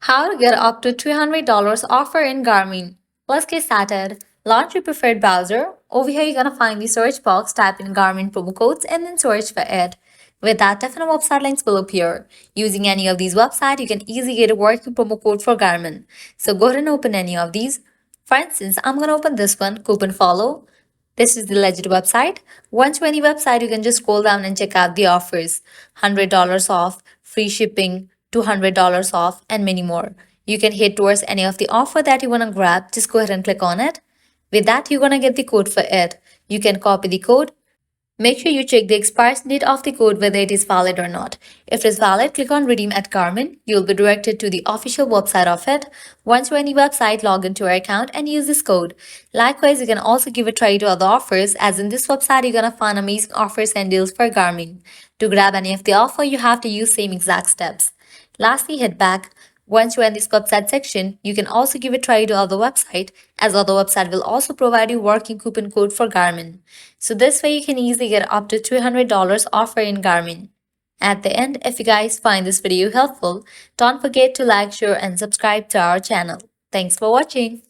How to get up to $300 offer in Garmin. Let's get started. Launch your preferred browser. Over here, you're gonna find the search box, type in Garmin promo codes, and then search for it. With that, different website links will appear. Using any of these websites, you can easily get a working promo code for Garmin. So go ahead and open any of these. For instance, I'm gonna open this one, Coupon Follow. This is the legit website. Once you're any website, you can just scroll down and check out the offers. $100 off, free shipping, $200 off, and many more. You can hit towards any of the offer that you want to grab. Just go ahead and click on it. With that, you're going to get the code for it. You can copy the code. Make sure you check the expiration date of the code whether it is valid or not. If it is valid, click on Redeem at Garmin. You'll be directed to the official website of it. Once you're in the website, log into your account and use this code. Likewise, you can also give a try to other offers, as in this website you're gonna find amazing offers and deals for Garmin. To grab any of the offer, you have to use same exact steps. Lastly, hit back. Once you're in this website section, you can also give a try to other website, as other website will also provide you working coupon code for Garmin. So this way you can easily get up to $300 offer in Garmin. At the end, if you guys find this video helpful, don't forget to like, share and subscribe to our channel. Thanks for watching.